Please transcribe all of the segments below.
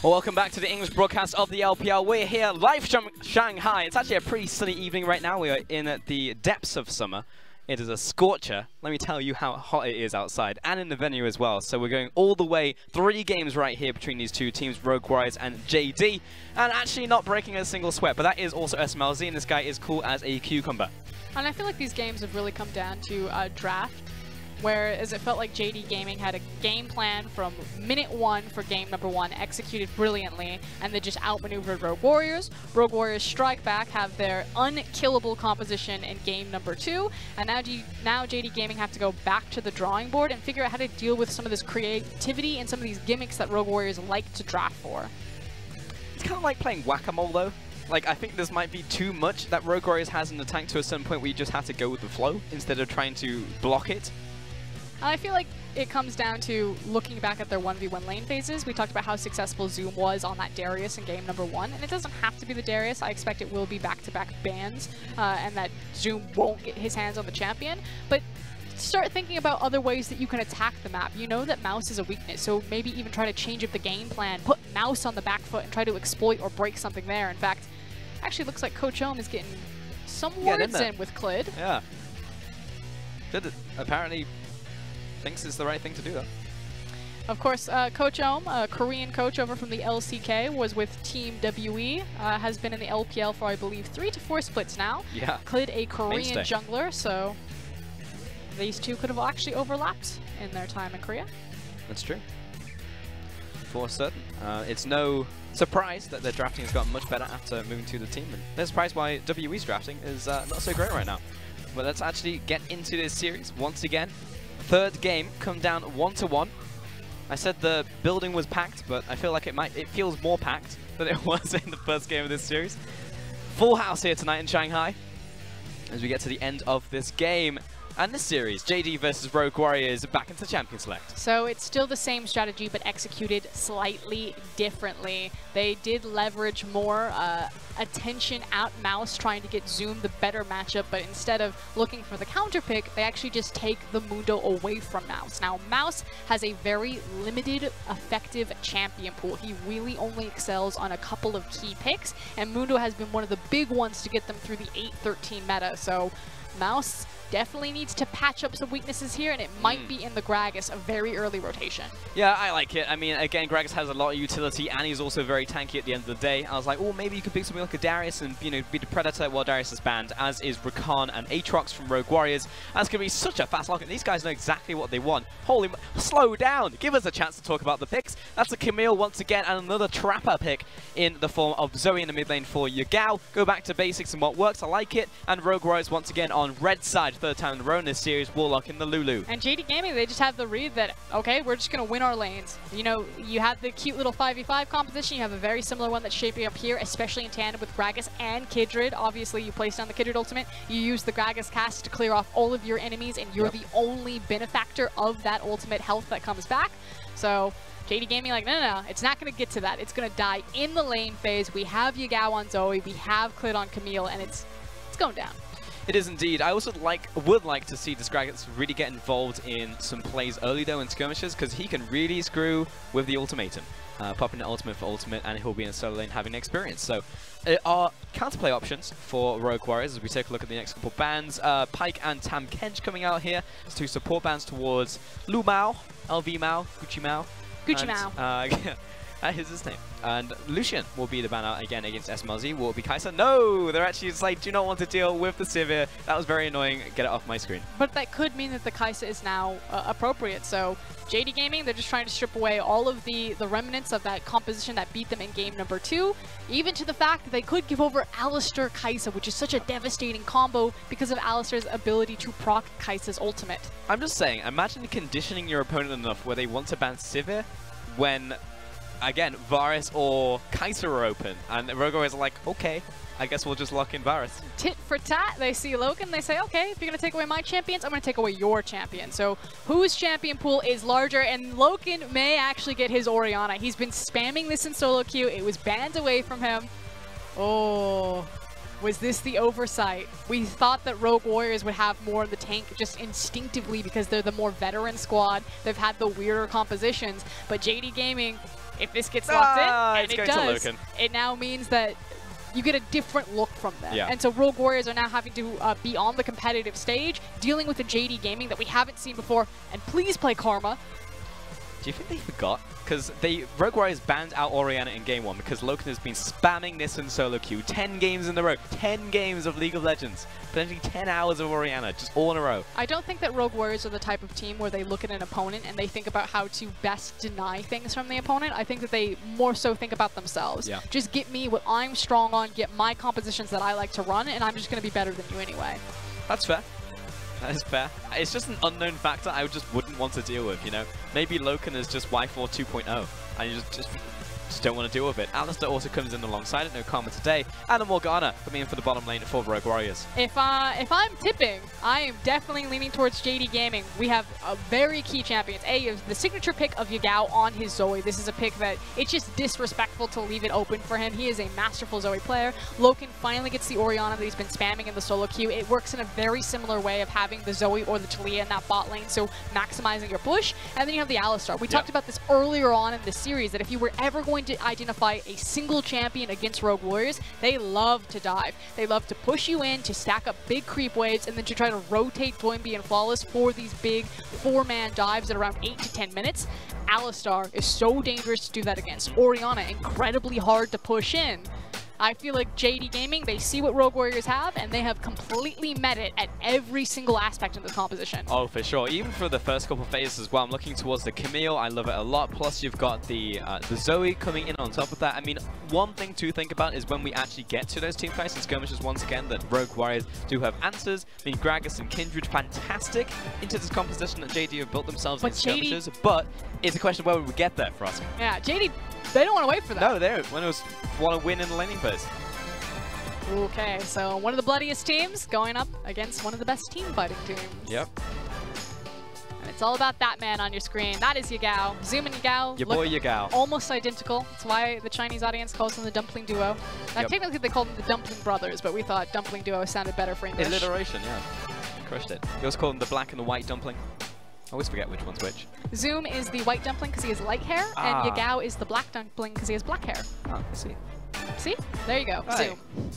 Well, welcome back to the English broadcast of the LPL. We're here live from Shanghai. It's actually a pretty sunny evening right now. We are in the depths of summer. It is a scorcher. Let me tell you how hot it is outside and in the venue as well. So we're going all the way, 3 games right here between these two teams, Rogue Warriors and JD. And actually not breaking a single sweat, but that is also SMLZ, and this guy is cool as a cucumber. And I feel like these games have really come down to draft, whereas it felt like JD Gaming had a game plan from minute 1 for game number 1, executed brilliantly, and they just outmaneuvered Rogue Warriors. Rogue Warriors strike back, have their unkillable composition in game number 2, and now JD Gaming have to go back to the drawing board and figure out how to deal with some of this creativity and some of these gimmicks that Rogue Warriors like to draft for. It's kind of like playing whack-a-mole though. Like, I think this might be too much that Rogue Warriors has in the tank to a certain point where you just have to go with the flow instead of trying to block it. I feel like it comes down to looking back at their 1v1 lane phases. We talked about how successful Zoom was on that Darius in game number 1, and it doesn't have to be the Darius. I expect it will be back-to-back bans, and that Zoom won't get his hands on the champion. But start thinking about other ways that you can attack the map. You know that Mouse is a weakness, so maybe even try to change up the game plan, put Mouse on the back foot and try to exploit or break something there. In fact, actually looks like Coach Ohm is getting some words in with Clid. Yeah. Clid apparently thinks it's the right thing to do, though. Of course, Coach Ohm, a Korean coach over from the LCK, was with Team WE, has been in the LPL for, I believe, 3 to 4 splits now. Yeah. Clid, a Korean Mainstay. jungler, so these two could have actually overlapped in their time in Korea. That's true. For certain. It's no surprise that their drafting has gotten much better after moving to the team, and no surprise why WE's drafting is not so great right now. But let's actually get into this series once again. 3rd game, come down 1-1. I said the building was packed, but I feel like it feels more packed than it was in the 1st game of this series. Full house here tonight in Shanghai as we get to the end of this game. And this series, JD versus Rogue Warriors, back into Champion Select. So it's still the same strategy, but executed slightly differently. They did leverage more attention at Mouse, trying to get Zoom the better matchup, but instead of looking for the counter pick, they actually just take the Mundo away from Mouse. Now, Mouse has a very limited, effective champion pool. He really only excels on a couple of key picks, and Mundo has been one of the big ones to get them through the 8-13 meta. So Mouse definitely needs to patch up some weaknesses here, and it might be in the Gragas, a very early rotation. Yeah, I like it. I mean, again, Gragas has a lot of utility, and he's also very tanky at the end of the day. I was like, oh, maybe you could pick something like a Darius and, you know, be the Predator while Darius is banned, as is Rakan and Aatrox from Rogue Warriors. That's going to be such a fast lock, and these guys know exactly what they want. Holy, slow down. Give us a chance to talk about the picks. That's a Camille once again, and another Trapper pick in the form of Zoe in the mid lane for Yagao. Go back to basics and what works. I like it. And Rogue Warriors once again on red side, 3rd time in a row in this series, Warlock in the Lulu. And JD Gaming, they just have the read that, okay, we're just going to win our lanes. You know, you had the cute little 5v5 composition. You have a very similar one that's shaping up here, especially in tandem with Gragas and Kindred. Obviously, you place down the Kindred ultimate. You use the Gragas cast to clear off all of your enemies, and you're the only benefactor of that ultimate health that comes back. So JD Gaming like, no, it's not going to get to that. It's going to die in the lane phase. We have Yagao on Zoe. We have Clid on Camille, and it's going down. It is indeed. I also would like to see this Gragas really get involved in some plays early though in skirmishes, because he can really screw with the ultimatum. Popping the ultimate for ultimate, and he'll be in solo lane having experience. So there are counterplay options for Rogue Warriors as we take a look at the next couple bans. Pyke and Tam Kench coming out here as 2 support bans towards Lu Mao, LV Mao, Gucci Mao. Gucci Mao. That is his name. And Lucian will be the ban out again against SMLZ. Will it be Kai'Sa? No! They're actually just like, do not want to deal with the Sivir. That was very annoying. Get it off my screen. But that could mean that the Kai'Sa is now appropriate. So JD Gaming, they're just trying to strip away all of the remnants of that composition that beat them in game number 2. Even to the fact that they could give over Alistar Kai'Sa, which is such a devastating combo because of Alistar's ability to proc Kai'Sa's ultimate. I'm just saying, imagine conditioning your opponent enough where they want to ban Sivir when, again, Varus or Kai'Sa are open, and Rogue Warriors are like, okay, I guess we'll just lock in Varus. Tit for tat, they see Logan, they say, okay, if you're going to take away my champions, I'm going to take away your champion. So whose champion pool is larger? And Logan may actually get his Orianna. He's been spamming this in solo queue. It was banned away from him. Oh, was this the oversight? We thought that Rogue Warriors would have more in the tank just instinctively because they're the more veteran squad. They've had the weirder compositions, but JD Gaming, If this gets locked in, and it does, to it now means that you get a different look from them. Yeah. And so Rogue Warriors are now having to be on the competitive stage, dealing with the JD Gaming that we haven't seen before, and please play Karma. Do you think they forgot? Because Rogue Warriors banned out Orianna in game 1 because Loken has been spamming this in solo queue 10 games in a row. 10 games of League of Legends. Potentially 10 hours of Orianna, just all in a row. I don't think that Rogue Warriors are the type of team where they look at an opponent and they think about how to best deny things from the opponent. I think that they more so think about themselves. Yeah. Just get me what I'm strong on, get my compositions that I like to run, and I'm just going to be better than you anyway. That's fair. That is fair. It's just an unknown factor I just wouldn't want to deal with, you know? Maybe Loken is just Y4 2.0, and you just don't want to deal with it. Alistar also comes in alongside it, no Karma today, and a Morgana coming in for the bottom lane for Rogue Warriors. If I'm tipping, I am definitely leaning towards JD Gaming. We have a very key champions. Is the signature pick of Yagao on his Zoe. This is a pick that it's just disrespectful to leave it open for him. He is a masterful Zoe player. Loken finally gets the Orianna that he's been spamming in the solo queue. It works in a very similar way of having the Zoe or the Taliyah in that bot lane, so maximizing your push. And then you have the Alistar. We talked about this earlier on in the series, that if you were ever going to identify a single champion against Rogue Warriors, they love to dive. They love to push you in, to stack up big creep waves, and then to try to rotate Doinby and Flawless for these big 4-man dives at around 8 to 10 minutes. Alistar is so dangerous to do that against. Orianna, incredibly hard to push in. I feel like JD Gaming, they see what Rogue Warriors have, and they have completely met it at every single aspect of the composition. Oh, for sure. Even for the first couple of phases as well, I'm looking towards the Camille. I love it a lot. Plus, you've got the Zoe coming in on top of that. I mean, one thing to think about is when we actually get to those team fights and skirmishes once again, that Rogue Warriors do have answers. I mean, Gragas and Kindred, fantastic into this composition that JD have built themselves in skirmishes. But it's a question of whether we get there, Frost. Yeah, JD, they don't want to wait for that. No, they don't. When it was want to win in the laning phase. Okay, so one of the bloodiest teams going up against one of the best team fighting teams. Yep. And it's all about that man on your screen. That is Yagao. Zoom and Yagao. Your boy Yagao. Almost identical. That's why the Chinese audience calls them the Dumpling Duo. Now, technically they called them the Dumpling Brothers, but we thought Dumpling Duo sounded better for English. Alliteration, yeah. Crushed it. You also call them the black and the white dumpling. I always forget which one's which. Zoom is the white dumpling because he has light hair, and Yagao is the black dumpling because he has black hair. Oh, I see. See? There you go. Right. Zoom.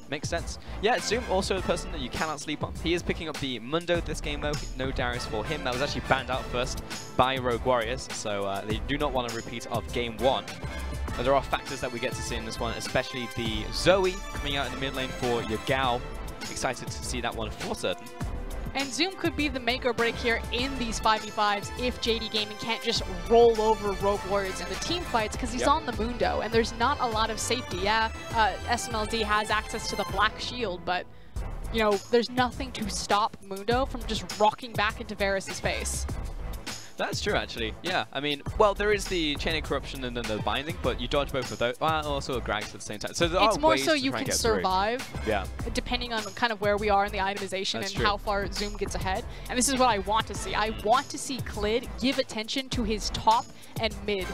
Makes sense. Yeah, Zoom also a person that you cannot sleep on. He is picking up the Mundo this game though. No Darius for him. That was actually banned out first by Rogue Warriors, so they do not want a repeat of game 1. But there are factors that we get to see in this one, especially the Zoe coming out in the mid lane for Yagao. Excited to see that one for certain. And Zoom could be the make or break here in these 5v5s if JD Gaming can't just roll over Rogue Warriors in the team fights, because he's on the Mundo and there's not a lot of safety. Yeah, SMLD has access to the Black Shield, but you know, there's nothing to stop Mundo from just rocking back into Varus' face. That's true, actually. Yeah, I mean, well, there is the Chain of Corruption and then the Binding, but you dodge both of those. Well, also a Gragas at the same time. So there it's are more ways so to you try and can get survive, yeah, depending on kind of where we are in the itemization. That's and true. How far Zoom gets ahead. And this is what I want to see. I want to see Clid give attention to his top and mid,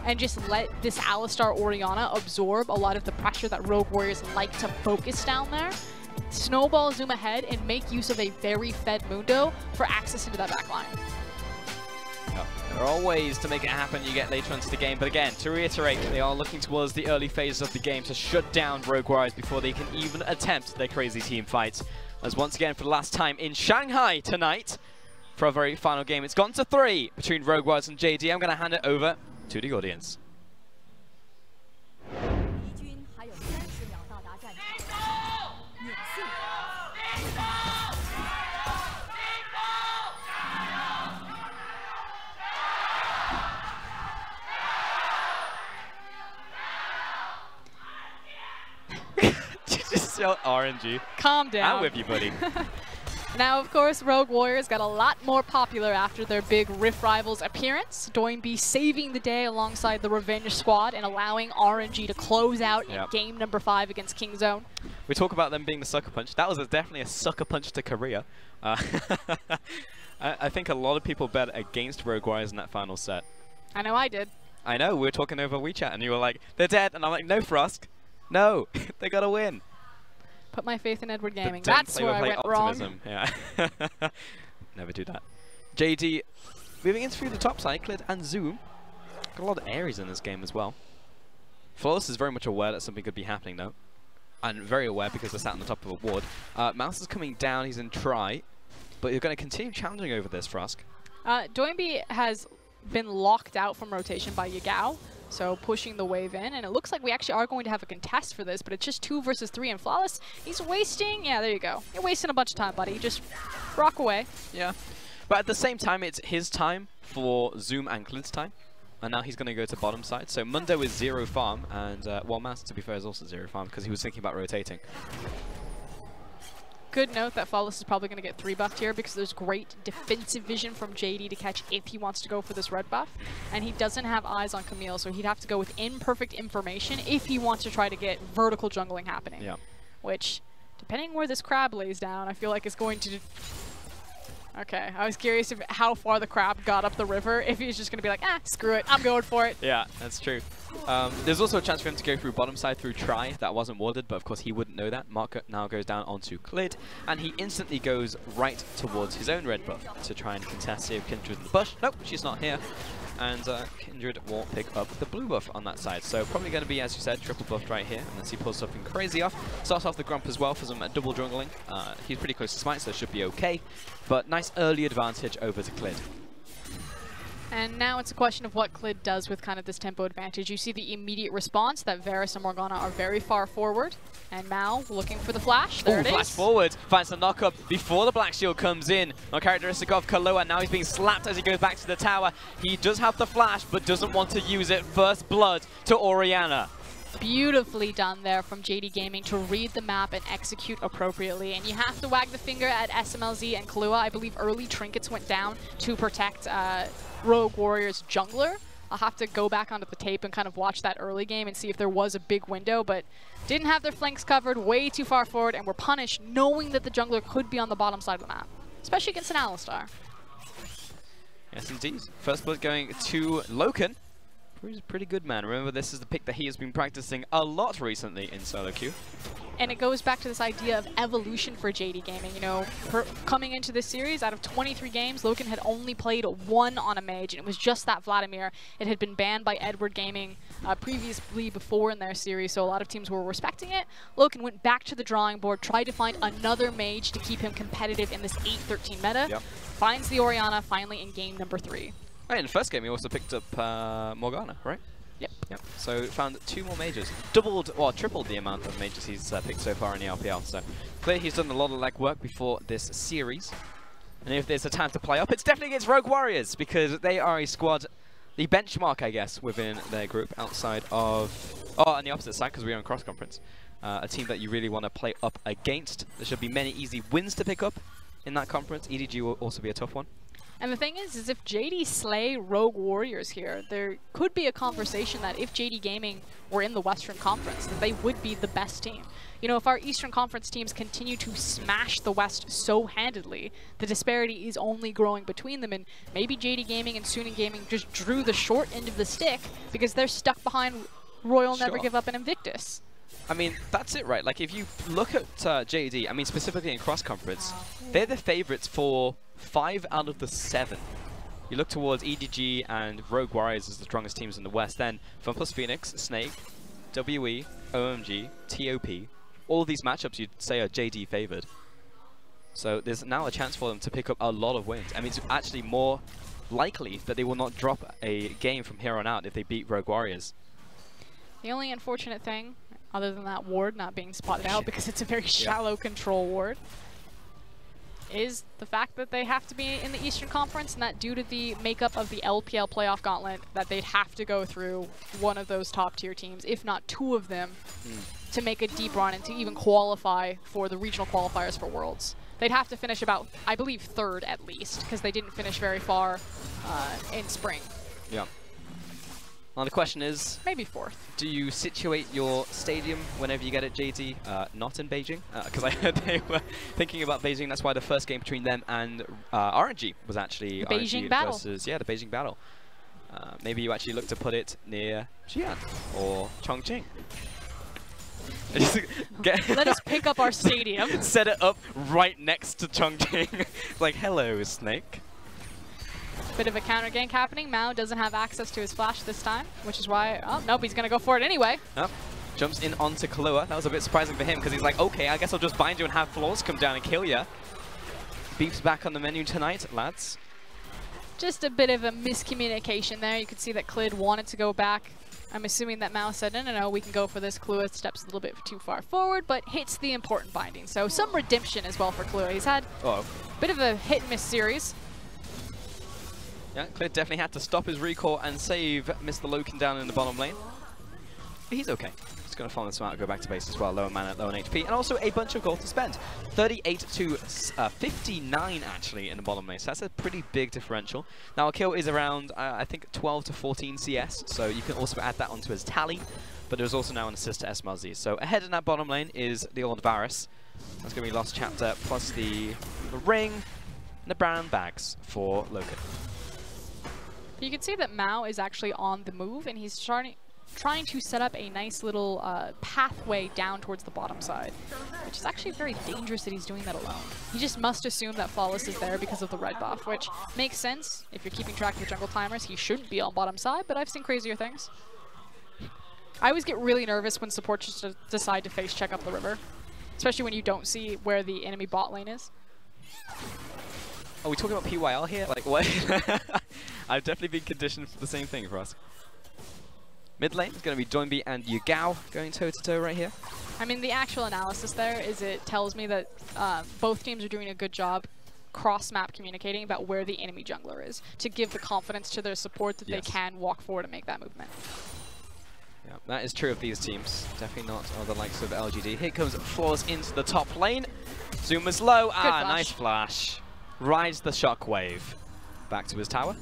and just let this Alistar Orianna absorb a lot of the pressure that Rogue Warriors like to focus down there. Snowball Zoom ahead and make use of a very fed Mundo for access into that backline. There are ways to make it happen you get later into the game, but again, to reiterate, they are looking towards the early phases of the game to shut down Rogue Warriors before they can even attempt their crazy team fights. As once again, for the last time in Shanghai tonight, for our very final game, it's gone to 3 between Rogue Warriors and JD. I'm going to hand it over to the audience. Just so RNG. Calm down. I'm with you, buddy. Now, of course, Rogue Warriors got a lot more popular after their big Rift Rivals appearance. Doinby saving the day alongside the Revenge Squad and allowing RNG to close out in game number 5 against Kingzone. We talk about them being the sucker punch. That was definitely a sucker punch to Korea. I think a lot of people bet against Rogue Warriors in that final set. I know I did. I know. We were talking over WeChat and you were like, they're dead. And I'm like, no, Frost. No, they got to win. Put my faith in Edward Gaming. That's where I went optimism. wrong. Yeah. Never do that. JD moving in through the top side, Clid and Zoom. Got a lot of Aries in this game as well. Flawless is very much aware that something could be happening though. And very aware because they're sat on the top of a ward. Mouse is coming down, he's in try. But you're going to continue challenging over this, Frosk. Doinby has been locked out from rotation by Yagao. So pushing the wave in, and it looks like we actually are going to have a contest for this, but it's just 2 versus 3, and Flawless, he's wasting, yeah, there you go. You're wasting a bunch of time, buddy. Just rock away. Yeah, but at the same time, it's his time for Zoom and Klid's time, and now he's going to go to bottom side. So Mundo is 0 farm, and well, Mouse, to be fair, is also 0 farm, because he was thinking about rotating. Good note that Flawless is probably going to get 3 buffed here because there's great defensive vision from JD to catch if he wants to go for this red buff. And he doesn't have eyes on Camille, so he'd have to go with imperfect information if he wants to try to get vertical jungling happening. Yeah. Which, depending where this crab lays down, I feel like is going to... Okay, I was curious if how far the crab got up the river, if he's just going to be like, ah, screw it, I'm going for it. Yeah, that's true. There's also a chance for him to go through bottom side through try. That wasn't warded, but of course he wouldn't know that. Mark now goes down onto Klid, and he instantly goes right towards his own red buff to try and contest here. Kindred in the bush. Nope, she's not here. And Kindred will pick up the blue buff on that side. So probably going to be, as you said, triple buffed right here, unless he pulls something crazy off. Starts off the Grump as well for some double jungling. He's pretty close to Smite, so it should be okay. But nice early advantage over to Klid. And now it's a question of what Klid does with kind of this tempo advantage. You see the immediate response that Varus and Morgana are very far forward. And Mao looking for the flash. There it is. Flash forward. Finds the knock-up before the Black Shield comes in. Uncharacteristic of Kaloa. Now he's being slapped as he goes back to the tower. He does have the flash, but doesn't want to use it. First blood to Orianna. Beautifully done there from JD Gaming to read the map and execute appropriately. And you have to wag the finger at SMLZ and Kahlua. I believe early trinkets went down to protect Rogue Warrior's jungler. I'll have to go back onto the tape and kind of watch that early game and see if there was a big window, but didn't have their flanks covered, way too far forward, and were punished knowing that the jungler could be on the bottom side of the map, especially against an Alistar. Yes, indeed. First blood going to Loken. He's a pretty good man. Remember, this is the pick that he has been practicing a lot recently in solo queue. And it goes back to this idea of evolution for JD Gaming. You know, coming into this series, out of 23 games, Loken had only played 1 on a mage, and it was just that Vladimir. It had been banned by Edward Gaming previously before in their series, so a lot of teams were respecting it. Loken went back to the drawing board, tried to find another mage to keep him competitive in this 8-13 meta. Yep. Finds the Orianna finally in game number 3. Oh, in the first game, he also picked up Morgana, right? Yep. So found 2 more mages. Doubled, or tripled the amount of mages he's picked so far in the LPL. So clearly he's done a lot of legwork before this series. And if there's a time to play up, it's definitely against Rogue Warriors, because they are a squad, the benchmark, I guess, within their group outside of... Oh, on the opposite side, because we're on cross-conference. A team that you really want to play up against. There should be many easy wins to pick up in that conference. EDG will also be a tough one. And the thing is if JD slay Rogue Warriors here, there could be a conversation that if JD Gaming were in the Western Conference, that they would be the best team. You know, if our Eastern Conference teams continue to smash the West so handedly, the disparity is only growing between them, and maybe JD Gaming and Suning Gaming just drew the short end of the stick because they're stuck behind Royal Never Give Up and Invictus. I mean, that's it, right? Like, if you look at JD, I mean, specifically in cross-conference, they're the favorites for 5 out of the 7. You look towards EDG and Rogue Warriors as the strongest teams in the West. Then FunPlus Phoenix, Snake, WE, OMG, TOP. All of these matchups you'd say are JD favored. So there's now a chance for them to pick up a lot of wins. I mean, it's actually more likely that they will not drop a game from here on out if they beat Rogue Warriors. The only unfortunate thing, other than that ward not being spotted out because it's a very shallow control ward, is the fact that they have to be in the Eastern Conference, and that due to the makeup of the LPL playoff gauntlet, that they'd have to go through one of those top tier teams, if not 2 of them, to make a deep run and to even qualify for the regional qualifiers for Worlds. They'd have to finish about, I believe, 3rd at least, because they didn't finish very far in spring. Yeah. Now the question is... Maybe 4th. Do you situate your stadium whenever you get it, JD? Not in Beijing? Because I heard they were thinking about Beijing. That's why the first game between them and RNG was actually Beijing RNG battle. Versus, yeah, the Beijing battle. Maybe you actually look to put it near Xi'an or Chongqing. Let us pick up our stadium. Set it up right next to Chongqing. Like, hello, Snake. Bit of a counter gank happening. Mao doesn't have access to his flash this time, which is why, oh, nope, he's going to go for it anyway. Nope. Jumps in onto Kahlua. That was a bit surprising for him because he's like, okay, I guess I'll just bind you and have Flaws come down and kill you. Beef's back on the menu tonight, lads. Just a bit of a miscommunication there. You could see that Clid wanted to go back. I'm assuming that Mao said, no, we can go for this. Kahlua steps a little bit too far forward, but hits the important binding. So some redemption as well for Kahlua. He's had a bit of a hit-and-miss series. Yeah, Clid definitely had to stop his recall and save Mr. Loken down in the bottom lane. But he's okay. He's going to follow this out and go back to base as well. Lower mana, lower HP, and also a bunch of gold to spend. 38 to 59 actually in the bottom lane. So that's a pretty big differential. Now, our kill is around, I think, 12 to 14 CS. So you can also add that onto his tally. But there's also now an assist to SMLZ. So ahead in that bottom lane is the old Varus. That's going to be Lost Chapter plus the ring and the brown bags for Loken. You can see that Mao is actually on the move, and he's trying to set up a nice little pathway down towards the bottom side, which is actually very dangerous that he's doing that alone. He just must assume that Flawless is there because of the red buff, which makes sense. If you're keeping track of the jungle timers, he shouldn't be on bottom side, but I've seen crazier things. I always get really nervous when supports just decide to face check up the river, especially when you don't see where the enemy bot lane is. Are we talking about PYL here? Like, what? I've definitely been conditioned for the same thing for us. Mid lane is going to be Doinby and Yugao going toe-to-toe right here. I mean, the actual analysis there is it tells me that both teams are doing a good job cross-map communicating about where the enemy jungler is to give the confidence to their support that they can walk forward and make that movement. Yeah, that is true of these teams. Definitely not of the likes of LGD. Here comes Flaws into the top lane. Zoom is low. Flash. Nice flash. Rides the shockwave. Back to his tower.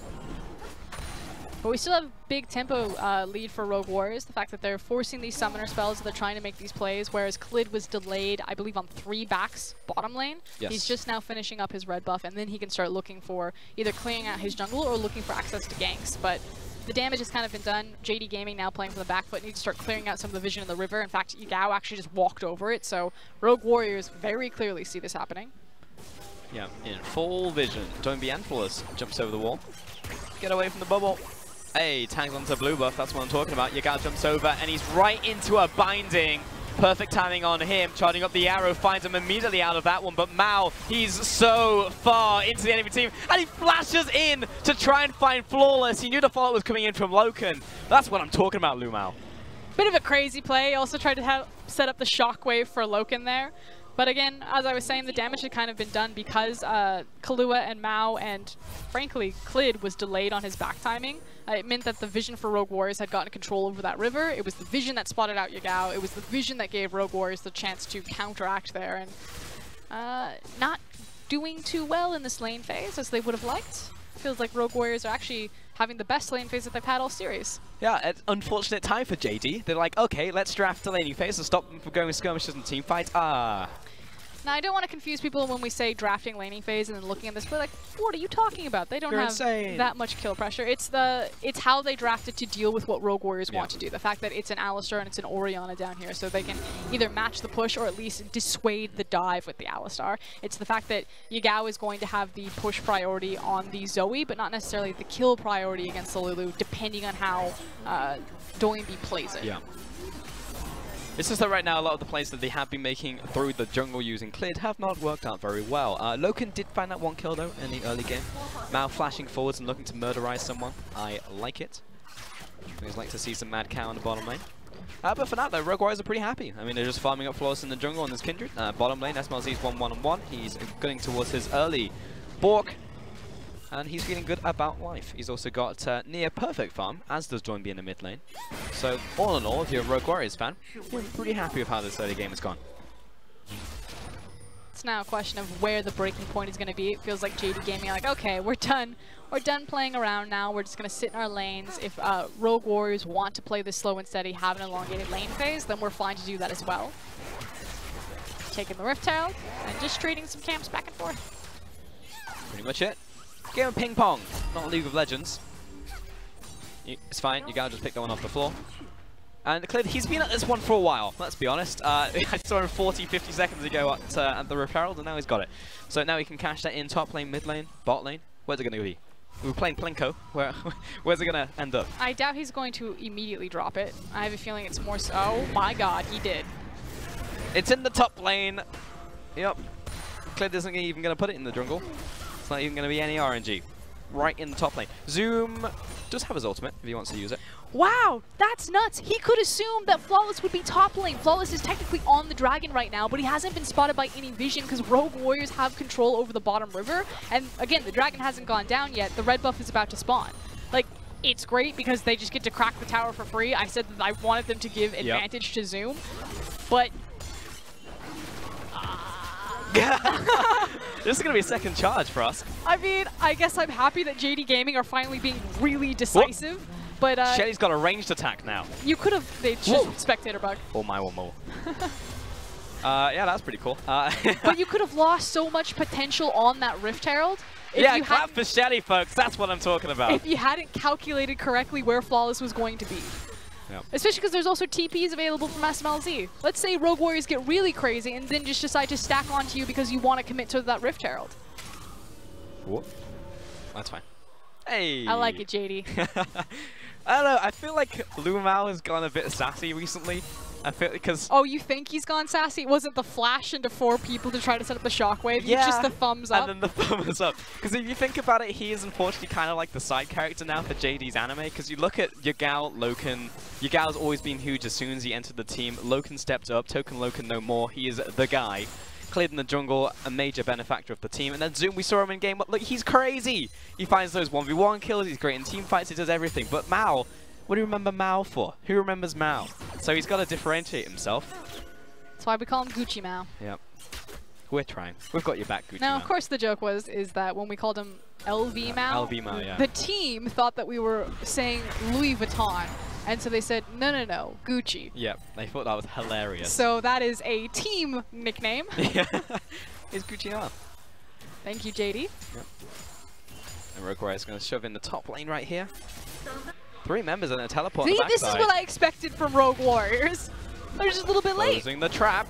But we still have big tempo lead for Rogue Warriors. The fact that they're forcing these summoner spells, that they're trying to make these plays, whereas Clid was delayed, I believe, on 3 backs bottom lane. Yes. He's just now finishing up his red buff, and then he can start looking for either clearing out his jungle or looking for access to ganks. But the damage has kind of been done. JD Gaming now playing from the back foot needs to start clearing out some of the vision in the river. In fact, Yugao actually just walked over it, so Rogue Warriors very clearly see this happening. Yeah, in full vision. Doinby and Flawless jumps over the wall. Get away from the bubble. Hey, tags onto blue buff, that's what I'm talking about. Yugao jumps over and he's right into a binding. Perfect timing on him, charging up the arrow, finds him immediately out of that one. But Mao, he's so far into the enemy team, and he flashes in to try and find Flawless. He knew the follow was coming in from Loken. That's what I'm talking about, Lumao. Bit of a crazy play. Also tried to set up the shockwave for Loken there. But again, as I was saying, the damage had kind of been done because Kahlua and Mao and, frankly, Clid was delayed on his back timing. It meant that the vision for Rogue Warriors had gotten control over that river. It was the vision that spotted out Yugao. It was the vision that gave Rogue Warriors the chance to counteract there. And not doing too well in this lane phase as they would have liked. Feels like Rogue Warriors are actually having the best lane phase that they've had all series. Yeah, it's unfortunate time for JD. They're like, okay, let's draft the laning phase to stop them from going with skirmishes and team fights. Now, I don't want to confuse people when we say drafting laning phase and then looking at this, but like, what are you talking about? They don't have that much kill pressure. It's how they drafted to deal with what Rogue Warriors want to do. The fact that it's an Alistar and it's an Orianna down here, so they can either match the push or at least dissuade the dive with the Alistar. It's the fact that Yugao is going to have the push priority on the Zoe, but not necessarily the kill priority against the Lulu, depending on how Doinby plays it. Yeah. It's just that right now a lot of the plays that they have been making through the jungle using Clid have not worked out very well. Loken did find that 1 kill though in the early game. Mao flashing forwards and looking to murderize someone. I like it. I always like to see some mad cow on the bottom lane. But for that though, Rogue Warriors are pretty happy. I mean, they're just farming up Flawless in the jungle on this Kindred. Bottom lane, SMLZ's 1-1-1. He's going towards his early Bork. And he's feeling good about life. He's also got near perfect farm, as does Doinby in the mid lane. So all in all, if you're a Rogue Warriors fan, you're pretty happy with how this early game has gone. It's now a question of where the breaking point is going to be. It feels like JD Gaming are like, okay, we're done. We're done playing around now. We're just going to sit in our lanes. If Rogue Warriors want to play this slow and steady, have an elongated lane phase, then we're fine to do that as well. Taking the Rift Herald and just trading some camps back and forth. Pretty much it. Game of ping pong, not League of Legends. It's fine, you gotta just pick that one off the floor. And Clid, he's been at this one for a while, let's be honest. I saw him 40-50 seconds ago at the Rift Herald, and now he's got it. So now he can cash that in top lane, mid lane, bot lane. Where's it gonna be? We're playing Plinko. Where's it going to end up? I doubt he's going to immediately drop it. I have a feeling it's more so. Oh my god, he did. It's in the top lane. Yep. Clid isn't even going to put it in the jungle. It's not even going to be any RNG. Right in the top lane. Zoom does have his ultimate if he wants to use it. Wow, that's nuts. He could assume that Flawless would be top lane. Flawless is technically on the dragon right now, but he hasn't been spotted by any vision because Rogue Warriors have control over the bottom river. And again, the dragon hasn't gone down yet. The red buff is about to spawn. Like, it's great because they just get to crack the tower for free. I said that I wanted them to give advantage to Zoom, but... This is going to be a second charge for us. I mean, I guess I'm happy that JD Gaming are finally being really decisive. Whoop. But Shelly's got a ranged attack now. You could have... They just spectator bug. Oh my, one more. Yeah, that's pretty cool. But you could have lost so much potential on that Rift Herald. Yeah, clap for Shelly, folks. That's what I'm talking about. If you hadn't calculated correctly where Flawless was going to be. Yep. Especially because there's also TPs available from SMLZ. Let's say Rogue Warriors get really crazy and then just decide to stack onto you because you want to commit to that Rift Herald. Whoop. That's fine. Hey. I like it, JD. I don't know. I feel like Lumao has gone a bit sassy recently. I feel because... Oh, you think he's gone sassy? It wasn't the flash into 4 people to try to set up the shockwave. Yeah. It's just the thumbs up. And then the thumbs up. Because if you think about it, he is unfortunately kind of like the side character now for JD's anime. Because you look at Yagao, Loken. Yagao's always been huge as soon as he entered the team. Loken stepped up. Token Loken no more. He is the guy. Cleared in the jungle, a major benefactor of the team. And then Zoom, we saw him in game. Look, he's crazy. He finds those 1v1 kills. He's great in team fights. He does everything. But Mao, what do you remember Mao for? Who remembers Mao? So he's got to differentiate himself. That's why we call him Gucci Mao. Yep. We're trying. We've got your back, Gucci Now, Mao. of course, the joke is that when we called him LV Mao, LV Mao, yeah. the team thought that we were saying Louis Vuitton. And so they said, no, Gucci. Yep, they thought that was hilarious. So that is a team nickname. Yeah. It's Gucci Mao. Thank you, JD. Yep. And Rogue Warriors is going to shove in the top lane right here. 3 members and a teleport on the This is backside. what I expected from Rogue Warriors. They're just a little bit late. Closing the trap.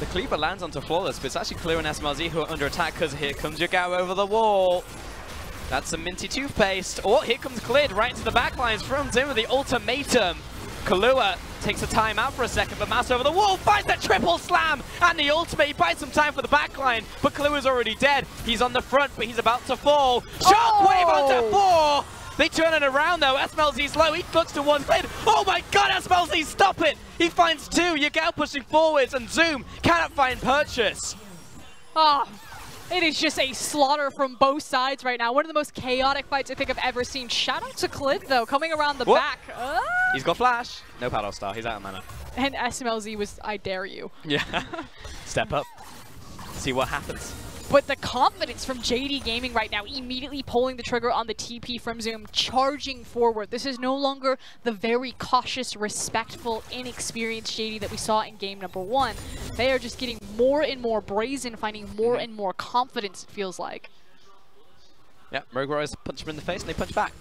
The Cleaver lands onto Flawless, but it's actually clearing SMLZ who are under attack because here comes Yagao over the wall. That's some minty toothpaste. Oh, here comes Clid right into the backlines from Zim with the ultimatum. Kahlua takes a time out for a second, but Mouse over the wall finds the triple slam and the ultimate. He buys some time for the backline, but Kahlua's already dead. He's on the front, but he's about to fall. Shockwave onto 4. They turn it around though. SMLZ's low. He flicks to one Clid. Oh my god, SMLZ, stop it! He finds 2. Yagao pushing forwards, and Zoom cannot find purchase. Oh, it is just a slaughter from both sides right now. One of the most chaotic fights I think I've ever seen. Shout out to Clid though, coming around the back. He's got flash. No paddle star. He's out of mana. And SMLZ was, I dare you. Yeah. Step up. See what happens. But the confidence from JD Gaming right now, immediately pulling the trigger on the TP from Zoom, charging forward. This is no longer the very cautious, respectful, inexperienced JD that we saw in game number 1. They are just getting more and more brazen, finding more and more confidence, it feels like. Yeah, Rogue Warriors punch him in the face and they punch back.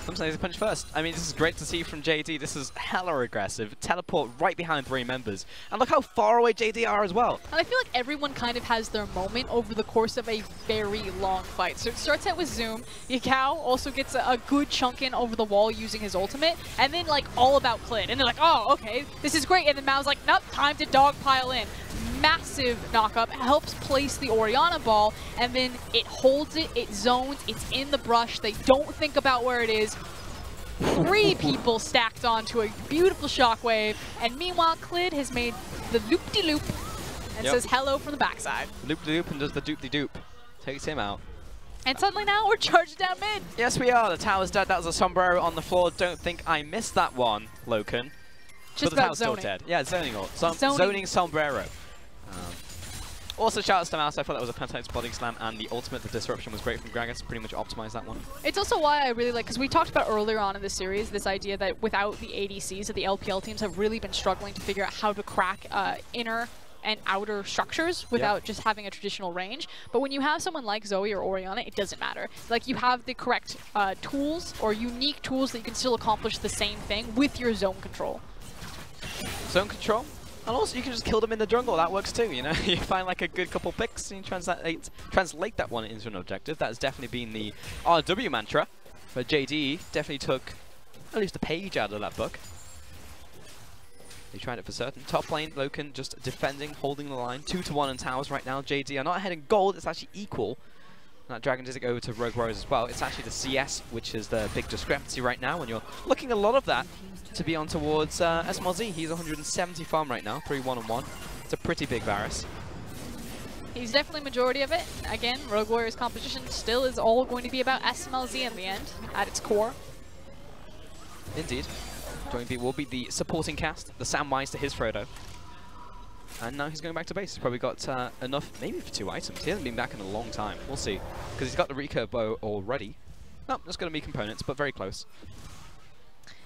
Sometimes they punch first. I mean, this is great to see from JD. This is hella aggressive. Teleport right behind 3 members. And look how far away JD are as well. And I feel like everyone kind of has their moment over the course of a very long fight. So it starts out with Zoom. Yagao also gets a good chunk in over the wall using his ultimate. And then, like, all about Clid. And they're like, oh, okay, this is great. And then Mao's like, nope, time to dogpile in. Massive knock-up, helps place the Orianna ball, and then it holds it, it zones, it's in the brush, they don't think about where it is. 3 people stacked onto a beautiful shockwave, and meanwhile Clid has made the loop-de-loop and says hello from the backside. Loop-de-loop and does the doop-de-doop. Takes him out. And suddenly now we're charged down mid. Yes, we are. The tower's dead. That was a sombrero on the floor. Don't think I missed that one, Loken. Just but the about tower's zoning. still dead. Yeah, zoning. Zoning sombrero. Also, shout out to Mouse. I thought that was a fantastic spotting slam, and the ultimate, the disruption, was great from Gragas. Pretty much optimized that one. It's also why I really like, because we talked about earlier on in the series, this idea that without the ADCs, that the LPL teams have really been struggling to figure out how to crack inner and outer structures without just having a traditional range. But when you have someone like Zoe or Orianna, it doesn't matter. Like, you have the correct tools or unique tools that you can still accomplish the same thing with your zone control. Zone control? And also, you can just kill them in the jungle. That works too, you know? You find like a good couple picks and you translate that one into an objective. That has definitely been the RW mantra. But JD definitely took at least a page out of that book. They tried it for certain. Top lane, Loken just defending, holding the line. 2-1 in towers right now. JD are not ahead in gold. It's actually equal. That Dragon does go over to Rogue Warriors as well. It's actually the CS, which is the big discrepancy right now, when you're looking a lot of that to be on towards SMLZ. He's 170 farm right now, 3-1-1. It's a pretty big Varus. He's definitely majority of it. Again, Rogue Warriors composition still is all going to be about SMLZ in the end, at its core. Indeed. Joining B will be the supporting cast, the Samwise to his Frodo. And now he's going back to base. He's probably got enough, maybe for 2 items. He hasn't been back in a long time. We'll see. Because he's got the recurve bow already. No, that's going to be components, but very close.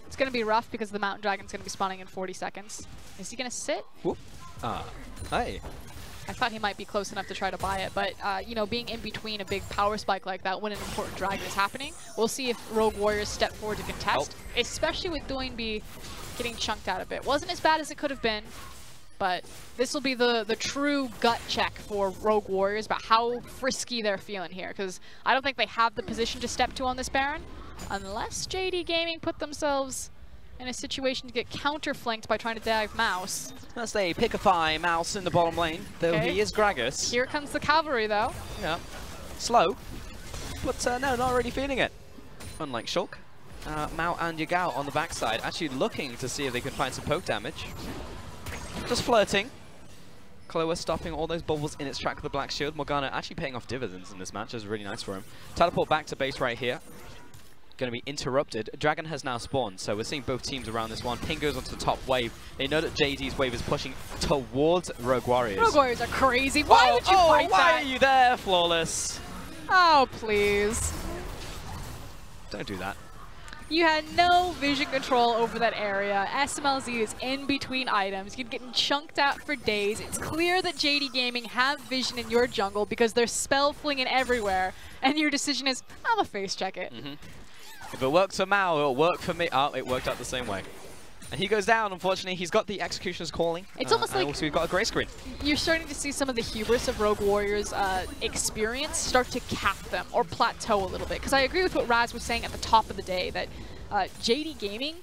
It's going to be rough because the Mountain Dragon's going to be spawning in 40 seconds. Is he going to sit? Whoop. Hey. I thought he might be close enough to try to buy it, but you know, being in between a big power spike like that when an important dragon is happening, we'll see if Rogue Warriors step forward to contest, especially with Doinby getting chunked out a bit. Wasn't as bad as it could have been, but this will be the true gut check for Rogue Warriors about how frisky they're feeling here, because I don't think they have the position to step to on this Baron, unless JD Gaming put themselves in a situation to get counter-flanked by trying to dive Mouse. Let's say pick-a-fie Mouse in the bottom lane, though he is Gragas. Here comes the cavalry, though. Yeah. Slow, but no, not really feeling it. Unlike Shulk, Mao and Yagao on the backside, actually looking to see if they can find some poke damage. Just flirting. Chloe stopping all those bubbles in its track with the Black Shield. Morgana actually paying off dividends in this match. That's really nice for him. Teleport back to base right here. Going to be interrupted. Dragon has now spawned, so we're seeing both teams around this one. Ping goes onto the top wave. They know that JD's wave is pushing towards Rogue Warriors. Rogue Warriors are crazy. Why would you fight that? Why are you there, Flawless? Oh, please. Don't do that. You had no vision control over that area. SMLZ is in between items. You're getting chunked out for days. It's clear that JD Gaming have vision in your jungle because they're spell flinging everywhere. And your decision is, I'm a face check it. If it works for Mao, it'll work for me. Oh, it worked out the same way. And he goes down, unfortunately. He's got the Executioner's Calling. It's almost like also we've got a grey screen. You're starting to see some of the hubris of Rogue Warriors' experience start to cap them or plateau a little bit. Because I agree with what Raz was saying at the top of the day, that JD Gaming,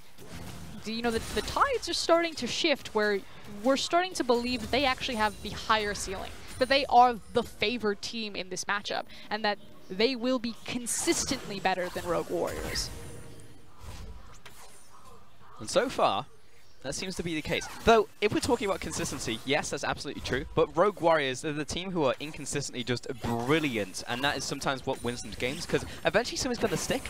you know, the tides are starting to shift where we're starting to believe that they actually have the higher ceiling, that they are the favored team in this matchup, and that they will be consistently better than Rogue Warriors. And so far, that seems to be the case. Though, if we're talking about consistency, yes, that's absolutely true. But Rogue Warriors, they're the team who are inconsistently just brilliant. And that is sometimes what wins them games, because eventually something's going to stick.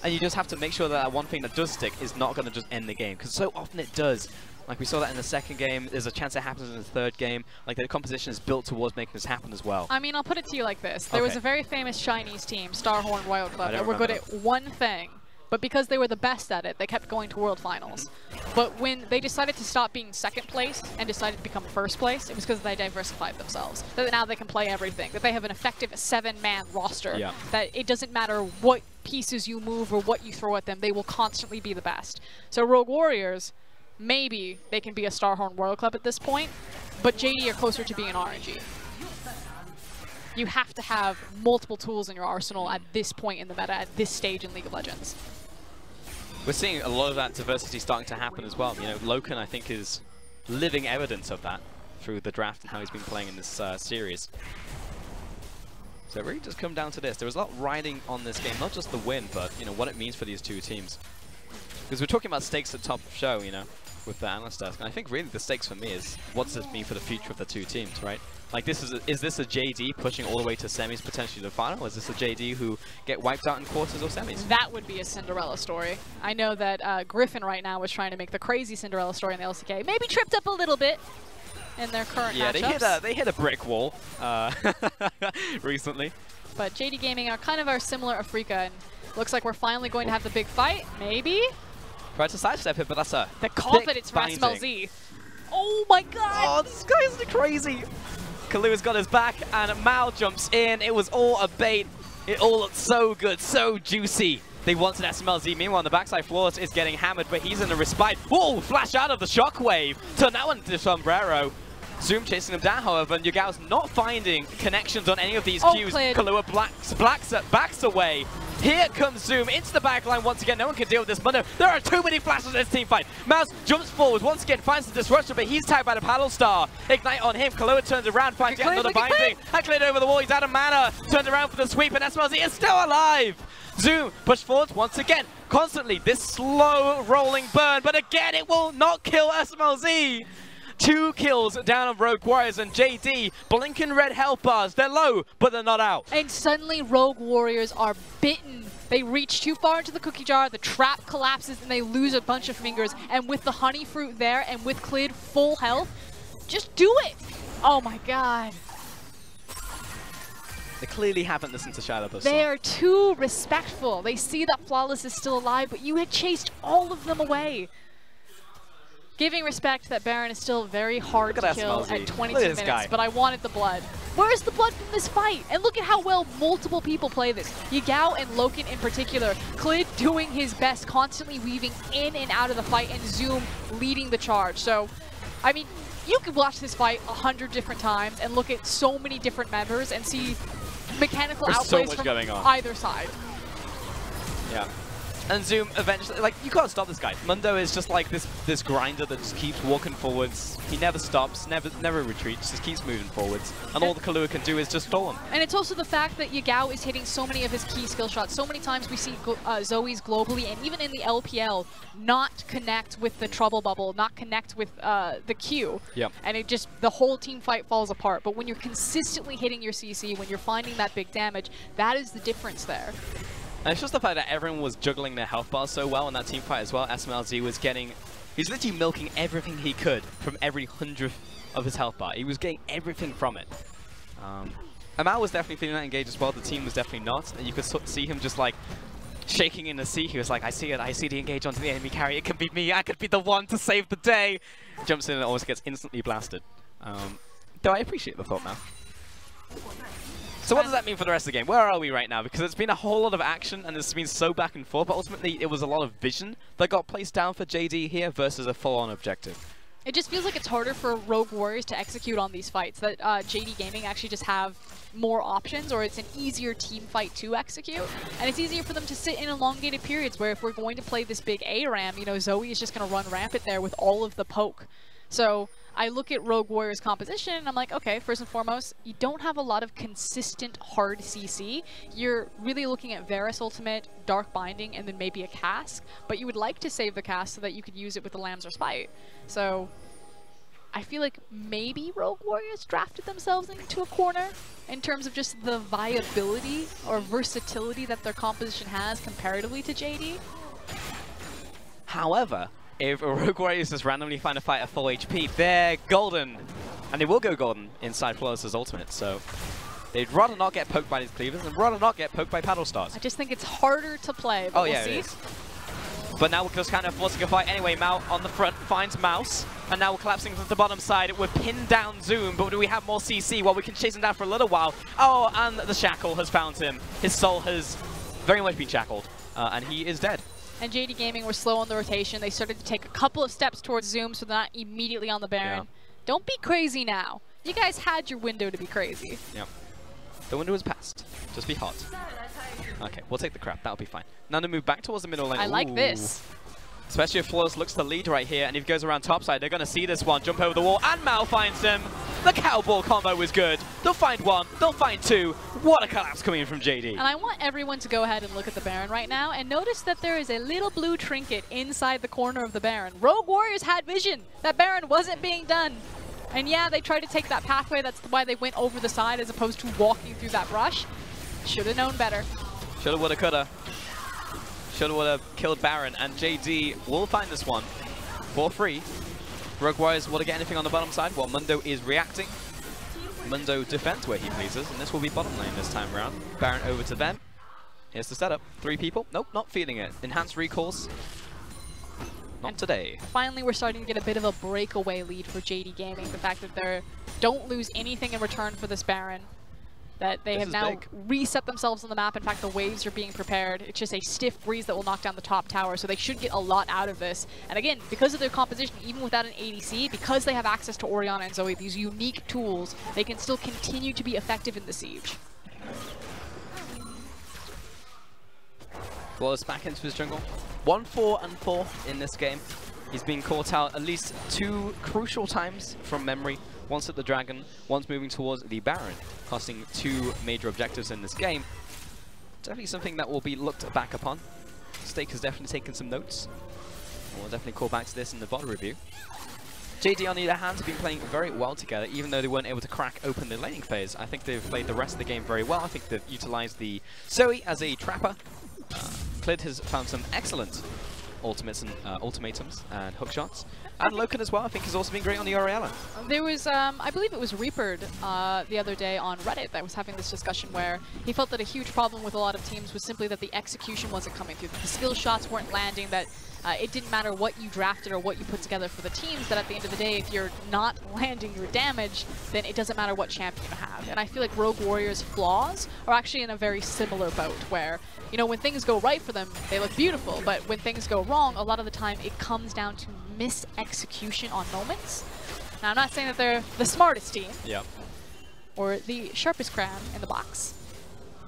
And you just have to make sure that one thing that does stick is not going to just end the game, because so often it does. Like we saw that in the second game, there's a chance it happens in the third game. Like the composition is built towards making this happen as well. I mean, I'll put it to you like this. There was a very famous Chinese team, Starhorn Wild Club, that were good at one thing. But because they were the best at it, they kept going to World Finals. But when they decided to stop being second place and decided to become first place, it was because they diversified themselves. That now they can play everything. That they have an effective 7-man roster. Yeah. That it doesn't matter what pieces you move or what you throw at them, they will constantly be the best. So Rogue Warriors, maybe they can be a Starhorn World Club at this point, but JD are closer to being an RNG. You have to have multiple tools in your arsenal at this point in the meta, at this stage in League of Legends. We're seeing a lot of that diversity starting to happen as well. You know, Loken, I think, is living evidence of that through the draft and how he's been playing in this series. So it really does come down to this. There was a lot riding on this game, not just the win, but, you know, what it means for these two teams. Because we're talking about stakes at top of show, you know, with the analyst desk. And I think really the stakes for me is, what does this mean for the future of the two teams, right? Like, this is this a JD pushing all the way to semis, potentially to the final? Or is this a JD who get wiped out in quarters or semis? That would be a Cinderella story. I know that Griffin right now was trying to make the crazy Cinderella story in the LCK. Maybe tripped up a little bit in their current matchups. They hit a brick wall recently. But JD Gaming are kind of our similar Afrika, and looks like we're finally going to have the big fight. Maybe? Tried to sidestep it, but that's a the confidence from SMLZ. Oh my god! Oh, this guy is crazy. Kalu's got his back, and Mao jumps in. It was all a bait. It all looked so good, so juicy. They wanted SMLZ. Meanwhile, on the backside, Flawless is getting hammered, but he's in a respite. Whoa, flash out of the shockwave. Turn that one to Sombrero. Zoom chasing him down, however, and Yugao's not finding connections on any of these cues. Kahlua backs away. Here comes Zoom into the backline once again. No one can deal with this Mundo. There are too many flashes in this team fight. Mouse jumps forward once again, finds the disruption, but he's tagged by the Paddle Star. Ignite on him. Kahlua turns around, finds yet another binding. And cleared over the wall. He's out of mana. Turns around for the sweep, and SMLZ is still alive. Zoom pushed forward once again. Constantly this slow rolling burn, but again it will not kill SMLZ. 2 kills down on Rogue Warriors, and JD blinking red health bars. They're low, but they're not out. And suddenly Rogue Warriors are bitten. They reach too far into the cookie jar, the trap collapses, and they lose a bunch of fingers. And with the honey fruit there, and with Clid full health, just do it. Oh my god. They clearly haven't listened to Shadowbuster. They are too respectful. They see that Flawless is still alive, but you had chased all of them away. Giving respect that Baron is still very hard to kill at 22 minutes, but I wanted the blood. Where's the blood from this fight? And look at how well multiple people play this. Yugao and Loken in particular. Clid doing his best, constantly weaving in and out of the fight, and Zoom leading the charge. So, I mean, you could watch this fight 100 different times and look at so many different members and see mechanical outplays from either side. Yeah. And Zoom eventually, like, you can't stop this guy. Mundo is just like this grinder that just keeps walking forwards. He never stops, never retreats, just keeps moving forwards. And all the Kahlua can do is just stall him. And it's also the fact that Yugao is hitting so many of his key skill shots. So many times we see Zoe's globally, and even in the LPL, not connect with the trouble bubble, not connect with the Q. Yep. And it just, the whole team fight falls apart. But when you're consistently hitting your CC, when you're finding that big damage, that is the difference there. And it's just the fact that everyone was juggling their health bars so well in that team fight as well. SMLZ was he's literally milking everything he could from every 100th of his health bar. He was getting everything from it. Amal was definitely feeling that engaged as well. The team was definitely not. And you could see him just like shaking in the sea. He was like, I see it. I see the engage onto the enemy carry. It can be me. I could be the one to save the day. Jumps in and almost gets instantly blasted. Though I appreciate the thought now. So what does that mean for the rest of the game? Where are we right now? Because it's been a whole lot of action and it's been so back and forth, but ultimately it was a lot of vision that got placed down for JD here versus a full-on objective. It just feels like it's harder for Rogue Warriors to execute on these fights, that JD Gaming actually just have more options, or it's an easier team fight to execute. And it's easier for them to sit in elongated periods where if we're going to play this big A-Ram, you know, Zoe is just going to run rampant there with all of the poke. So I look at Rogue Warriors' composition and I'm like, okay, first and foremost, you don't have a lot of consistent hard CC. You're really looking at Varus ultimate, Dark Binding, and then maybe a Cask, but you would like to save the Cask so that you could use it with the Lamb's Respite. So I feel like maybe Rogue Warriors drafted themselves into a corner in terms of just the viability or versatility that their composition has comparatively to JD. However, if Rogue Warriors just randomly find a fight at full HP, they're golden. And they will go golden inside Flawless's ultimate, so they'd rather not get poked by these cleavers and rather not get poked by Paddle Stars. I just think it's harder to play, but we'll see. It is. But now we're just kind of forcing a fight anyway. Mao on the front finds Mouse, and now we're collapsing to the bottom side. We're pinned down Zoom, but do we have more CC? Well, we can chase him down for a little while. Oh, and the shackle has found him. His soul has very much been shackled, and he is dead. And JD Gaming were slow on the rotation. They started to take a couple of steps towards Zoom, so they're not immediately on the Baron. Yeah. Don't be crazy now. You guys had your window to be crazy. Yep. The window is passed. Just be hot. Okay, we'll take the crap. That'll be fine. Now to move back towards the middle lane. I like this. Especially if Flawless looks to lead right here, and if he goes around topside, they're going to see this one. Jump over the wall, and Mal finds him. The cowball combo was good. They'll find one. They'll find two. What a collapse coming in from JD. And I want everyone to go ahead and look at the Baron right now and notice that there is a little blue trinket inside the corner of the Baron. Rogue Warriors had vision. That Baron wasn't being done. And yeah, they tried to take that pathway. That's why they went over the side as opposed to walking through that brush. Should have known better. Shoulda, woulda, coulda. Shoulda, woulda killed Baron. And JD will find this one for free. Rogue Warriors will get anything on the bottom side. Well, Mundo is reacting. Mundo defends where he pleases, and this will be bottom lane this time around. Baron over to them. Here's the setup. 3 people. Nope, not feeling it. Enhanced recalls. Not today. Finally, we're starting to get a bit of a breakaway lead for JD Gaming. The fact that they don't lose anything in return for this Baron. that they have now reset themselves on the map. In fact, the waves are being prepared. It's just a stiff breeze that will knock down the top tower, so they should get a lot out of this. And again, because of their composition, even without an ADC, because they have access to Orianna and Zoe, these unique tools, they can still continue to be effective in the siege. Flawless back into his jungle. 1-4-4 in this game. He's been caught out at least 2 crucial times from memory. Once at the Dragon, once moving towards the Baron, costing 2 major objectives in this game. Definitely something that will be looked back upon. Stake has definitely taken some notes. We'll definitely call back to this in the VOD review. JD, on the other hand, have been playing very well together, even though they weren't able to crack open the laning phase. I think they've played the rest of the game very well. I think they've utilized the Zoe as a trapper. Clid has found some excellent ultimatums and hook shots. And Loken as well, I think, has also been great on the Orianna. There was, I believe it was Reapered the other day on Reddit that was having this discussion where he felt that a huge problem with a lot of teams was simply that the execution wasn't coming through, that the skill shots weren't landing, that it didn't matter what you drafted or what you put together for the teams, that at the end of the day, if you're not landing your damage, then it doesn't matter what champion you have. And I feel like Rogue Warrior's flaws are actually in a very similar boat where, you know, when things go right for them, they look beautiful, but when things go wrong, a lot of the time it comes down to mis-execution on moments. Now, I'm not saying that they're the smartest team, or the sharpest crayon in the box,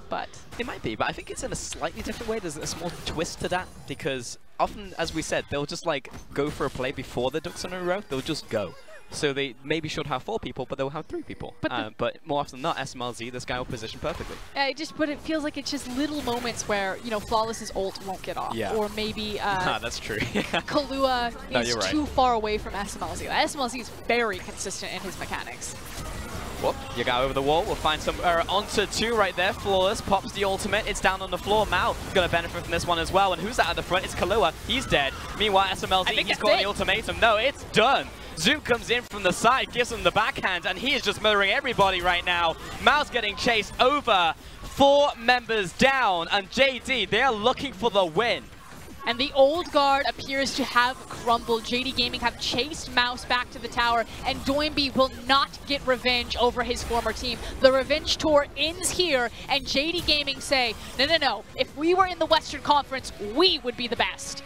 but... It might be, but I think it's in a slightly different way. There's a small twist to that, because often, as we said, they'll just like go for a play before the ducks in a row. They'll just go. So they maybe should have 4 people, but they'll have 3 people. But more often than not, SMLZ, this guy will position perfectly. But it feels like it's just little moments where, you know, Flawless's ult won't get off. Yeah. Or maybe that's true. Kahlua is too far away from SMLZ. SMLZ is very consistent in his mechanics. Whoop, you go over the wall. We'll find some onto 2 right there. Flawless pops the ultimate. It's down on the floor. Mao going to benefit from this one as well. And who's that at the front? It's Kahlua. He's dead. Meanwhile, SMLZ, he's got the ultimatum. No, it's done. Zook comes in from the side, gives him the backhand, and he is just murdering everybody right now. Mao's getting chased over. 4 members down, and JD, they are looking for the win. And the old guard appears to have crumbled. JD Gaming have chased Mouse back to the tower, and Doinby will not get revenge over his former team. The revenge tour ends here, and JD Gaming say, no, if we were in the Western Conference, we would be the best.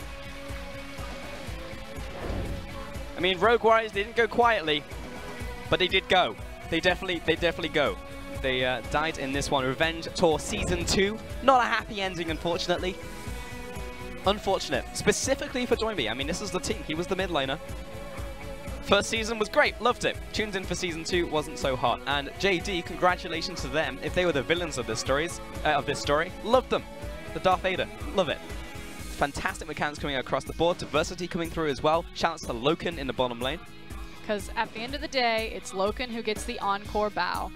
I mean, Rogue Warriors, they didn't go quietly, but they did go. They definitely go. They died in this one. Revenge Tour Season 2. Not a happy ending, unfortunately. Unfortunate. Specifically for Doinby. I mean, this is the team. He was the mid laner. First season was great. Loved it. Tuned in for Season 2. Wasn't so hot. And JD, congratulations to them. If they were the villains of this story, loved them. The Darth Vader. Love it. Fantastic mechanics coming across the board. Diversity coming through as well. Shouts to Loken in the bottom lane. Because at the end of the day, it's Loken who gets the encore bow.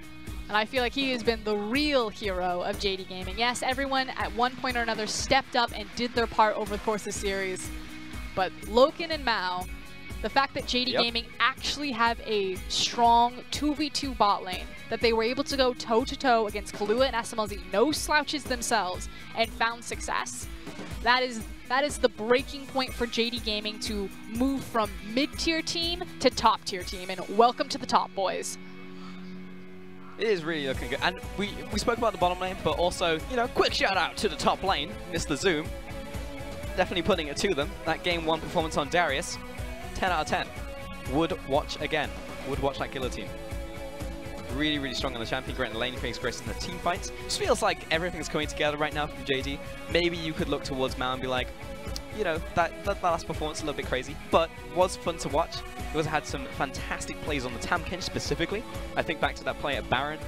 And I feel like he has been the real hero of JD Gaming. Yes, everyone at one point or another stepped up and did their part over the course of the series. But Loken and Mao, the fact that JD Gaming actually have a strong 2v2 bot lane, that they were able to go toe-to-toe against Kahlua and SMLZ, no slouches themselves, and found success, that is the breaking point for JD Gaming to move from mid-tier team to top-tier team. And welcome to the top, boys. It is really looking good. And we spoke about the bottom lane, but also, you know, quick shout out to the top lane, Mr. Zoom. Definitely putting it to them. That game 1 performance on Darius, 10 out of 10. Would watch again. Would watch that guillotine. Really, really strong on the champion, great in the lane phase, great in the team fights. Just feels like everything's coming together right now from JD. Maybe you could look towards Mao and be like, you know, that last performance a little bit crazy, but was fun to watch. It also had some fantastic plays on the Tamkin specifically. I think back to that play at Baron,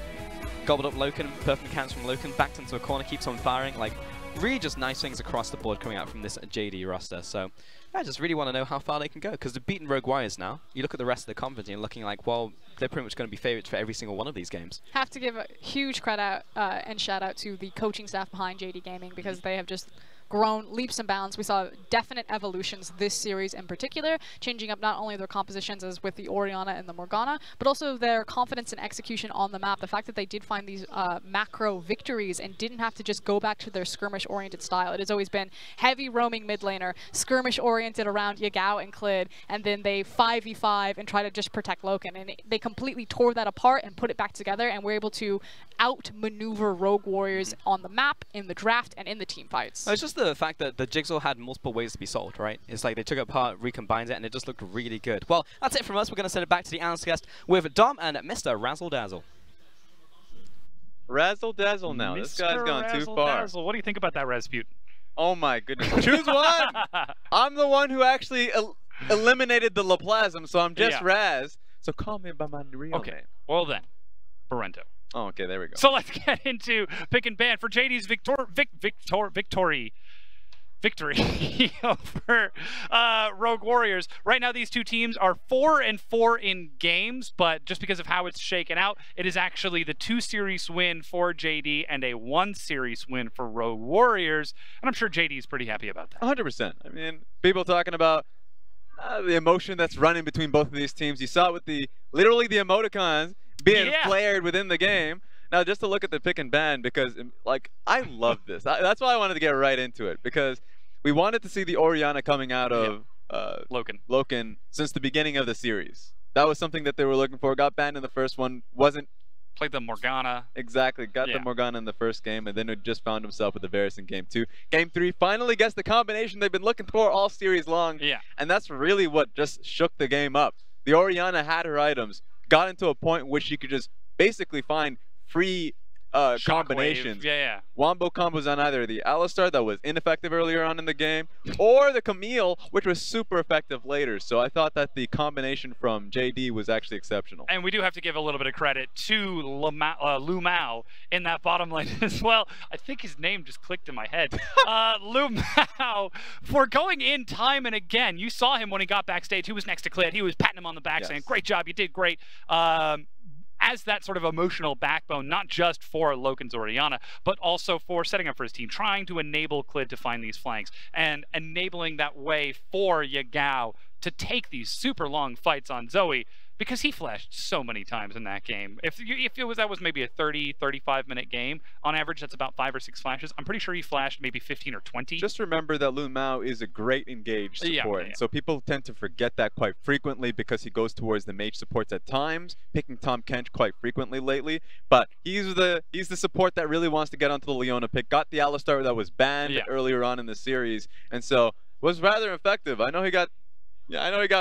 gobbled up Loken, perfect mechanics from Loken, backed into a corner, keeps on firing. Like, really just nice things across the board coming out from this JD roster. So I just really want to know how far they can go, because they've beaten Rogue Warriors now. You look at the rest of the conference and you're looking like, well, they're pretty much going to be favorites for every single one of these games. Have to give a huge credit and shout out to the coaching staff behind JD Gaming, because they have just grown leaps and bounds. We saw definite evolutions this series in particular, changing up not only their compositions as with the Orianna and the Morgana, but also their confidence and execution on the map. The fact that they did find these macro victories and didn't have to just go back to their skirmish-oriented style. It has always been heavy roaming mid laner, skirmish-oriented around Yagao and Clid, and then they 5v5 and try to just protect Loken. And they completely tore that apart and put it back together, and were able to outmaneuver Rogue Warriors on the map, in the draft, and in the team fights. It's just the fact that the jigsaw had multiple ways to be solved, right? It's like they took it apart, recombined it, and it just looked really good. Well, that's it from us. We're going to send it back to the analyst guest with Dom and Mr. Razzle Dazzle. Razzle Dazzle now. Mr. This guy's gone too far. Dazzle. What do you think about that, Rasputin? Oh my goodness. Choose one! I'm the one who actually eliminated the Laplasm, so I'm just Raz. So call me by my real name. Well then, Barento. Oh, okay, there we go. So let's get into pick and ban for JD's victory over Rogue Warriors. Right now, these two teams are 4-4 in games, but just because of how it's shaken out, it is actually the 2-series win for JD and a 1-series win for Rogue Warriors. And I'm sure JD is pretty happy about that. 100%. I mean, people talking about the emotion that's running between both of these teams. You saw it with literally the emoticons being flared within the game. Now, just to look at the pick and ban, because, like, I love this. That's why I wanted to get right into it, because we wanted to see the Orianna coming out of Loken since the beginning of the series. That was something that they were looking for. Got banned in the first one. Played the Morgana. Exactly. Got the Morgana in the first game, and then it just found himself with the Varus in game 2. Game 3 finally gets the combination they've been looking for all series long. Yeah. And that's really what just shook the game up. The Orianna had her items, got into a point in which she could just basically find free combinations. Wombo combos on either the Alistar that was ineffective earlier on in the game, or the Camille, which was super effective later. So I thought that the combination from JD was actually exceptional. And we do have to give a little bit of credit to Lu Mao in that bottom lane as well. I think his name just clicked in my head. Lu Mao, for going in time and again. You saw him when he got backstage. He was next to Clit. He was patting him on the back saying, great job, you did great. As that sort of emotional backbone, not just for Loken's Orianna, but also for setting up for his team, trying to enable Clid to find these flanks, and enabling that way for Yagao to take these super long fights on Zoe, because he flashed so many times in that game. If that was maybe a 30-35 minute game, on average that's about 5 or 6 flashes. I'm pretty sure he flashed maybe 15 or 20. Just remember that Lu Mao is a great engaged support. So people tend to forget that quite frequently because he goes towards the mage supports at times, picking Tahm Kench quite frequently lately. But he's the support that really wants to get onto the Leona pick. Got the Alistar that was banned earlier on in the series, and so was rather effective. I know he got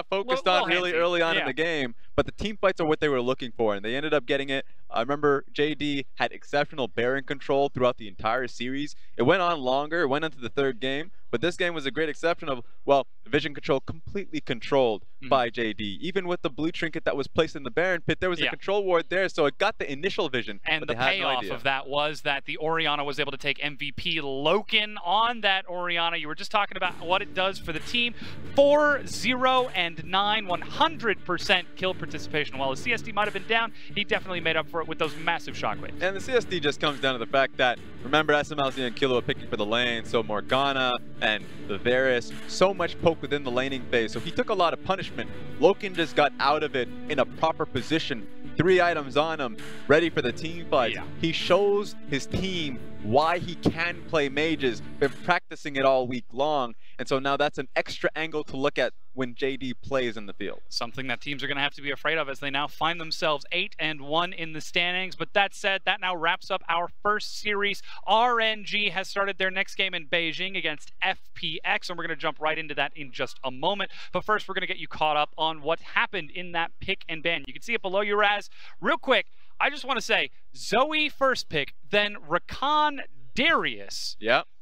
focused on really early on in the game, but the team fights are what they were looking for, and they ended up getting it. I remember JD had exceptional Baron control throughout the entire series. It went on longer, it went into the 3rd game, but this game was a great exception of, well, vision control completely controlled by JD. Even with the blue trinket that was placed in the Baron pit, there was a control ward there, so it got the initial vision. And the payoff of that was that the Orianna was able to take MVP Loken on that Orianna. You were just talking about what it does for the team. 4-0 and 9, 100% kill participation. While the CSD might have been down, he definitely made up for it with those massive shockwaves. And the CSD just comes down to the fact that, remember, SMLZ and Kilo are picking for the lane, so Morgana and the Varus, so much poke within the laning phase, so he took a lot of punishment. Loken just got out of it in a proper position, 3 items on him, ready for the team fight. He shows his team why he can play mages, been practicing it all week long, and so now that's an extra angle to look at when JD plays in the field. Something that teams are going to have to be afraid of as they now find themselves 8-1 in the standings. But that said, that now wraps up our first series. RNG has started their next game in Beijing against FPX, and we're going to jump right into that in just a moment. But first, we're going to get you caught up on what happened in that pick and ban. You can see it below you, Raz. Real quick, I just want to say, Zoe first pick, then Rakan Darius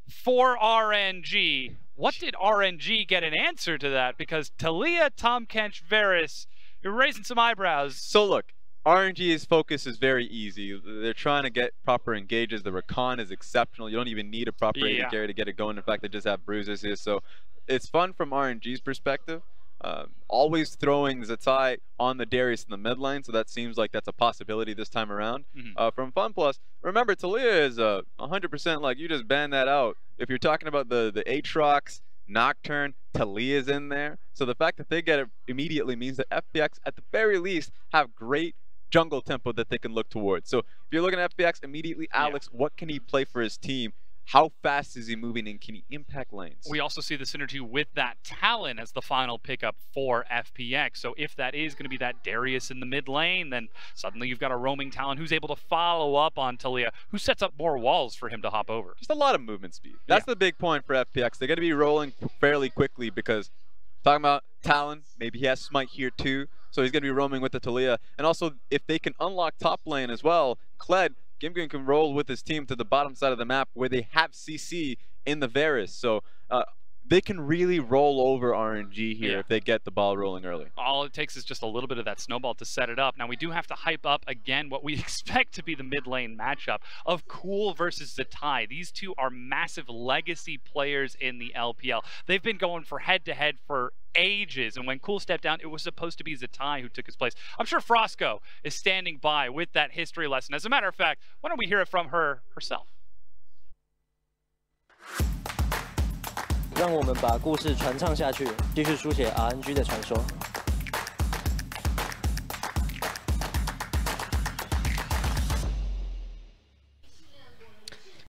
for RNG. What did RNG get an answer to that? Because Talia, Tahm Kench, Varus, you're raising some eyebrows. So look, RNG's focus is very easy. They're trying to get proper engages. The Rakan is exceptional. You don't even need a proper AD carry to get it going. In fact, they just have bruisers here. So it's fun from RNG's perspective. Always throwing Zatai on the Darius in the mid lane, so that seems like that's a possibility this time around. From FunPlus, remember, Talia is 100% like you just ban that out. If you're talking about the Aatrox, Nocturne, Talia's in there. So the fact that they get it immediately means that FPX, at the very least, have great jungle tempo that they can look towards. So if you're looking at FPX, immediately Alex, what can he play for his team? how fast is he moving and can he impact lanes? We also see the synergy with that Talon as the final pickup for FPX. So if that is going to be that Darius in the mid lane, then suddenly you've got a roaming Talon who's able to follow up on Talia, who sets up more walls for him to hop over. Just a lot of movement speed. That's the big point for FPX. They're going to be rolling fairly quickly because talking about Talon, maybe he has Smite here too, so he's going to be roaming with the Talia. And also, if they can unlock top lane as well, Kled, Gimgun can roll with his team to the bottom side of the map where they have CC in the Varus. So they can really roll over RNG here if they get the ball rolling early. All it takes is just a little bit of that snowball to set it up. Now, we do have to hype up, again, what we expect to be the mid lane matchup of Cool versus Zatai. These two are massive legacy players in the LPL. They've been going for head-to-head for ages, and when Cool stepped down, it was supposed to be Zatai who took his place. I'm sure Frosco is standing by with that history lesson. As a matter of fact, why don't we hear it from her herself? 让我们把故事传唱下去，继续书写 RNG 的传说。